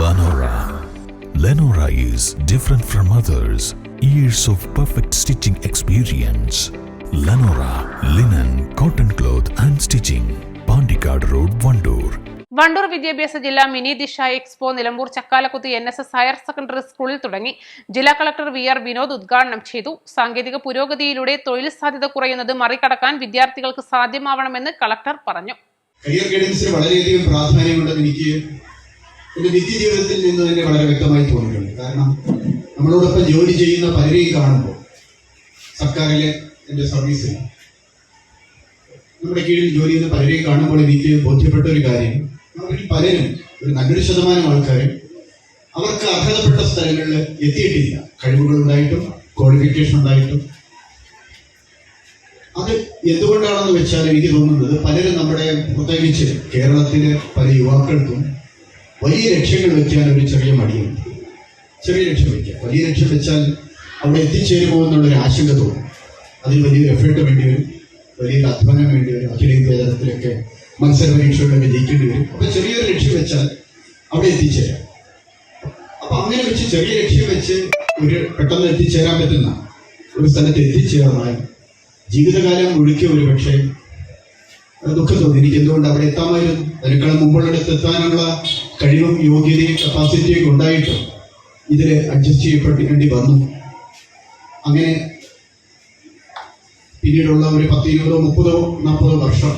Lenora. Lenora is different from others. Years of perfect stitching experience. Lenora, linen, cotton cloth and stitching. Pandikad Road, Vandoor. Wandoor വിദ്യാഭ്യാസ ജില്ലാ mini ദിശ expo Nilambur Chakkalakuth NSS higher secondary സ്കൂളിൽ തുടങ്ങി. ജില്ലാ collector VR Vinod ഉദ്ഘാടനം ചെയ്തു. സാങ്കേതിക പുരോഗതിയിലൂടെ തൊഴിൽ സാധ്യത കുറയുന്നത് മറികടക്കാൻ വിദ്യാർത്ഥികൾക്ക് സാധ്യമാവണമെന്ന് കളക്ടർ പറഞ്ഞു. കരിയർ ഗൈഡൻസിന് വളരെയധികം പ്രാധാന്യമുണ്ടെന്ന് എനിക്ക് എന്റെ നിത്യജീവിതത്തിൽ നിന്ന് തന്നെ വളരെ വ്യക്തമായി തോന്നിയിട്ടുണ്ട്. കാരണം നമ്മളോടൊപ്പം ജോലി ചെയ്യുന്ന പലരെയും കാണുമ്പോൾ സർക്കാരിലെ എൻ്റെ സർവീസിൽ നമ്മുടെ കീഴിൽ ജോലി ചെയ്യുന്ന പലരെയും കാണുമ്പോൾ എനിക്ക് ബോധ്യപ്പെട്ട ഒരു കാര്യം, അവരിൽ പലരും, ഒരു നല്ലൊരു ശതമാനം ആൾക്കാരും അവർക്ക് അർഹതപ്പെട്ട സ്ഥലങ്ങളിൽ എത്തിയിട്ടില്ല. കഴിവുകൾ ഉണ്ടായിട്ടും ക്വാളിഫിക്കേഷൻ ഉണ്ടായിട്ടും. അത് എന്തുകൊണ്ടാണെന്ന് വെച്ചാൽ എനിക്ക് തോന്നുന്നത് പലരും നമ്മുടെ, പ്രത്യേകിച്ച് കേരളത്തിലെ പല യുവാക്കൾക്കും വലിയ ലക്ഷ്യങ്ങൾ വെക്കാൻ ഒരു ചെറിയ മടിയുണ്ട്. ചെറിയ ലക്ഷ്യം വയ്ക്കുക, വലിയ ലക്ഷ്യം വെച്ചാൽ അവിടെ എത്തിച്ചേരുമോ എന്നുള്ളൊരു ആശങ്ക തോന്നും. അതിന് വലിയൊരു എഫേർട്ട് വേണ്ടി വരും, വലിയൊരു അധ്വാനം വേണ്ടി വരും. അഖിലേന്ത്യാ തലത്തിലൊക്കെ മത്സര പരീക്ഷകളിലൊക്കെ ജയിക്കേണ്ടി വരും. അപ്പൊ ചെറിയൊരു ലക്ഷ്യം വെച്ചാൽ അവിടെ എത്തിച്ചേരാം. അപ്പൊ അങ്ങനെ വെച്ച് ചെറിയ ലക്ഷ്യം വെച്ച് ഒരു പെട്ടെന്ന് എത്തിച്ചേരാൻ പറ്റുന്ന ഒരു സ്ഥലത്ത് എത്തിച്ചേർന്നാൽ ജീവിതകാലം മുഴുക്കി ഒരു പക്ഷേ ദുഃഖം തോന്നി. എനിക്ക് എന്തുകൊണ്ട് അവിടെ എത്താമായിരുന്നു, അതിനേക്കാളും മുമ്പുള്ളിടത്ത് എത്താനുള്ള കഴിവും യോഗ്യതയും കപ്പാസിറ്റിയും ഉണ്ടായിട്ടും ഇതിൽ അഡ്ജസ്റ്റ് ചെയ്യപ്പെടേണ്ടി വന്നു. അങ്ങനെ പിന്നീടുള്ള ഒരു 10, 20, 30, 40 വർഷം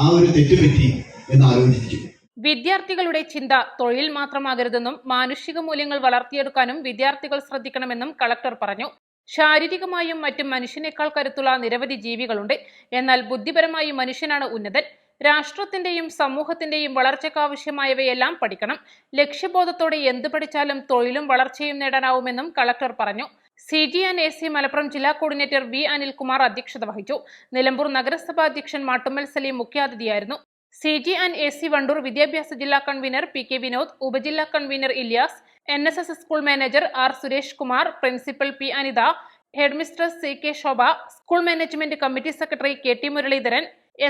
ആ ഒരു തെറ്റുപറ്റി എന്ന് ആലോചിക്കും. വിദ്യാർത്ഥികളുടെ ചിന്ത തൊഴിൽ മാത്രമാകരുതെന്നും മാനുഷിക മൂല്യങ്ങൾ വളർത്തിയെടുക്കാനും വിദ്യാർത്ഥികൾ ശ്രദ്ധിക്കണമെന്നും കളക്ടർ പറഞ്ഞു. ശാരീരികമായും മറ്റും മനുഷ്യനേക്കാൾ കരുത്തുള്ള നിരവധി ജീവികളുണ്ട്. എന്നാൽ ബുദ്ധിപരമായി മനുഷ്യനാണ് ഉന്നതൻ. രാഷ്ട്രത്തിന്റെയും സമൂഹത്തിന്റെയും വളർച്ചയ്ക്കാവശ്യമായവയെല്ലാം പഠിക്കണം. ലക്ഷ്യബോധത്തോടെ എന്ത് പഠിച്ചാലും തൊഴിലും വളർച്ചയും നേടാനാവുമെന്നും കളക്ടർ പറഞ്ഞു. CG&AC മലപ്പുറം ജില്ലാ കോർഡിനേറ്റർ V അനിൽകുമാർ അധ്യക്ഷത വഹിച്ചു. നിലമ്പൂർ നഗരസഭാ അധ്യക്ഷൻ മാട്ടുമ്മൽ സലീം മുഖ്യാതിഥിയായിരുന്നു. CG&AC വണ്ടൂർ വിദ്യാഭ്യാസ ജില്ലാ കൺവീനർ PK വിനോദ്, ഉപജില്ലാ convener Ilyas, NSS school manager R Suresh Kumar, principal P Anitha, headmistress CK Shobha, school management committee secretary KT Muralidharan,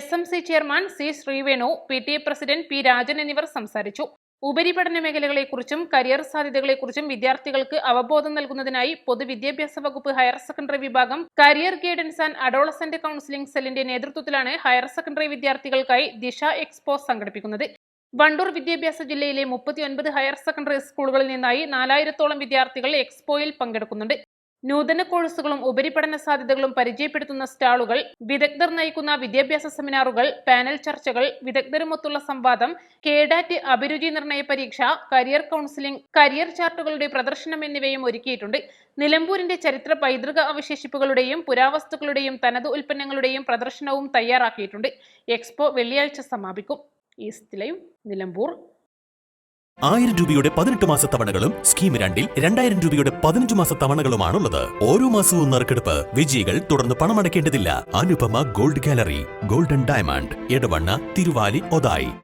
SMC chairman C Sreevenu, PTA president P Rajan എന്നിവർ സംസാരിച്ചു. ഉപരിപഠന മേഖലകളെക്കുറിച്ചും കരിയർ സാധ്യതകളെക്കുറിച്ചും വിദ്യാർത്ഥികൾക്ക് അവബോധം നൽകുന്നതിനായി പൊതുവിദ്യാഭ്യാസ വകുപ്പ് ഹയർ സെക്കൻഡറി വിഭാഗം career guidance and adolescent counselling സെല്ലിന്റെ നേതൃത്വത്തിലാണ് ഹയർ സെക്കൻഡറി വിദ്യാർത്ഥികൾക്കായി ദിശ എക്സ്പോ സംഘടിപ്പിക്കുന്നത്. വണ്ടൂർ വിദ്യാഭ്യാസ ജില്ലയിലെ 39 ഹയർ സെക്കൻഡറി സ്കൂളുകളിൽ നിന്നായി 4000-ഓളം വിദ്യാർത്ഥികൾ എക്സ്പോയിൽ പങ്കെടുക്കുന്നുണ്ട്. നൂതന കോഴ്സുകളും ഉപരിപഠന സാധ്യതകളും പരിചയപ്പെടുത്തുന്ന സ്റ്റാളുകൾ, വിദഗ്ധർ നയിക്കുന്ന വിദ്യാഭ്യാസ സെമിനാറുകൾ, പാനൽ ചർച്ചകൾ, വിദഗ്ധരുമൊത്തുള്ള സംവാദം, കേഡാറ്റ് അഭിരുചി നിർണയ പരീക്ഷ, കരിയർ കൗൺസിലിംഗ്, കരിയർ ചാർട്ടുകളുടെ പ്രദർശനം എന്നിവയും ഒരുക്കിയിട്ടുണ്ട്. നിലമ്പൂരിന്റെ ചരിത്ര പൈതൃക അവശേഷിപ്പുകളുടെയും പുരാവസ്തുക്കളുടെയും തനത് ഉൽപ്പന്നങ്ങളുടെയും പ്രദർശനവും തയ്യാറാക്കിയിട്ടുണ്ട്. എക്സ്പോ വെള്ളിയാഴ്ച സമാപിക്കും. East live, Nilambur. 1000 രൂപയുടെ 18 മാസ തവണകളും സ്കീം 2-ൽ 2000 രൂപയുടെ 15 മാസ തവണകളുമാണുള്ളത്. ഓരോ മാസവും നറുക്കെടുപ്പ്. വിജയികൾ തുടർന്ന് പണമടയ്ക്കേണ്ടതില്ല. Anupama gold gallery, golden diamond, Edavanna, Thiruvali, Othayi.